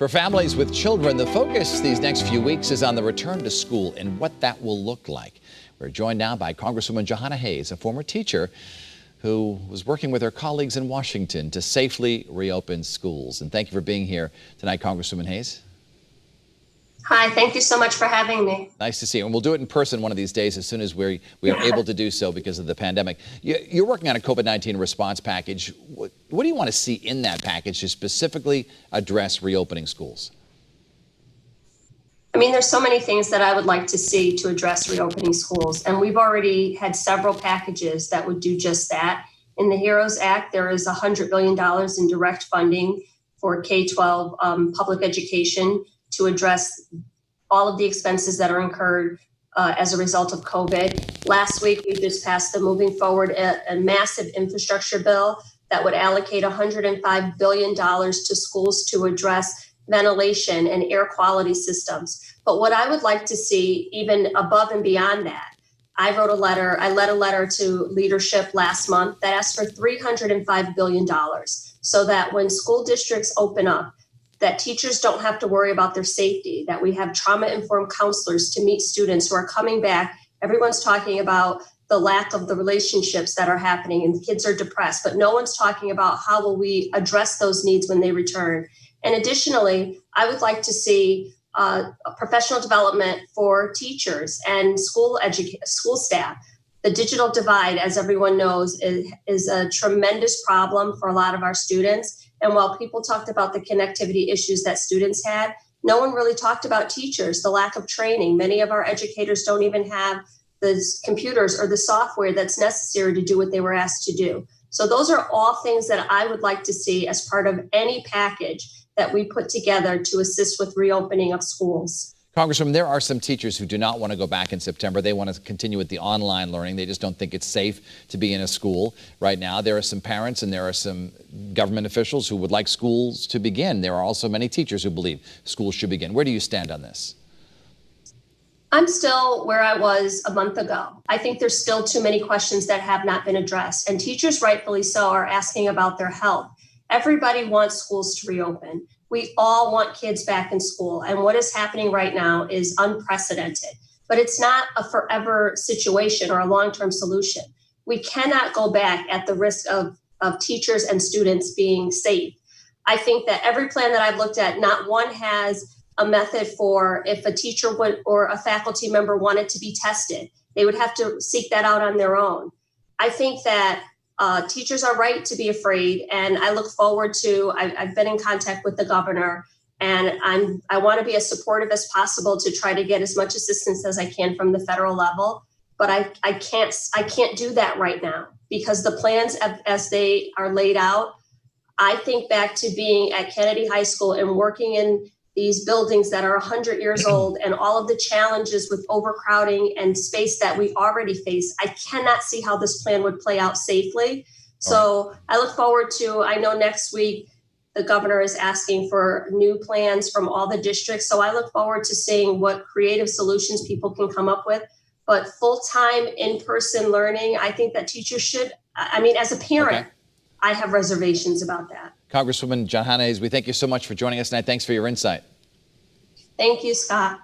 For families with children, the focus these next few weeks is on the return to school and what that will look like. We're joined now by Congresswoman Jahana Hayes, a former teacher who was working with her colleagues in Washington to safely reopen schools. And thank you for being here tonight, Congresswoman Hayes. Hi, thank you so much for having me. Nice to see you. And we'll do it in person one of these days as soon as we are able to do so because of the pandemic. You're working on a COVID-19 response package. What do you want to see in that package to specifically address reopening schools? I mean, there's so many things that I would like to see to address reopening schools. And we've already had several packages that would do just that. In the HEROES Act, there is $100 billion in direct funding for K-12 public education to address all of the expenses that are incurred as a result of COVID. Last week, we just passed Moving Forward, a massive infrastructure bill that would allocate $105 billion to schools to address ventilation and air quality systems. But what I would like to see, even above and beyond that, I led a letter to leadership last month that asked for $305 billion so that when school districts open up, that teachers don't have to worry about their safety, that we have trauma-informed counselors to meet students who are coming back. Everyone's talking about the lack of the relationships that are happening and kids are depressed, but no one's talking about how will we address those needs when they return. And additionally, I would like to see a professional development for teachers and school staff. The digital divide, as everyone knows, is a tremendous problem for a lot of our students. And while people talked about the connectivity issues that students had, no one really talked about teachers, the lack of training. Many of our educators don't even have the computers or the software that's necessary to do what they were asked to do. So those are all things that I would like to see as part of any package that we put together to assist with reopening of schools. Congresswoman, there are some teachers who do not want to go back in September. They want to continue with the online learning. They just don't think it's safe to be in a school right now. There are some parents and there are some government officials who would like schools to begin. There are also many teachers who believe schools should begin. Where do you stand on this? I'm still where I was a month ago. I think there's still too many questions that have not been addressed, and teachers, rightfully so, are asking about their health. Everybody wants schools to reopen. We all want kids back in school. And what is happening right now is unprecedented. But it's not a forever situation or a long-term solution. We cannot go back at the risk of teachers and students being safe. I think that every plan that I've looked at, not one has a method for if a teacher or a faculty member wanted to be tested. They would have to seek that out on their own. I think that teachers are right to be afraid, and I look forward to, I've been in contact with the governor, and I want to be as supportive as possible to try to get as much assistance as I can from the federal level. But I can't do that right now because the plans as they are laid out, I think back to being at Kennedy High School and working in these buildings that are 100 years old and all of the challenges with overcrowding and space that we already face. I cannot see how this plan would play out safely. So I look forward to, I know next week the governor is asking for new plans from all the districts. So I look forward to seeing what creative solutions people can come up with. But full-time in-person learning, I think that teachers should, I mean, as a parent, I have reservations about that. Congresswoman Jahana Hayes, we thank you so much for joining us tonight. Thanks for your insight. Thank you, Scott.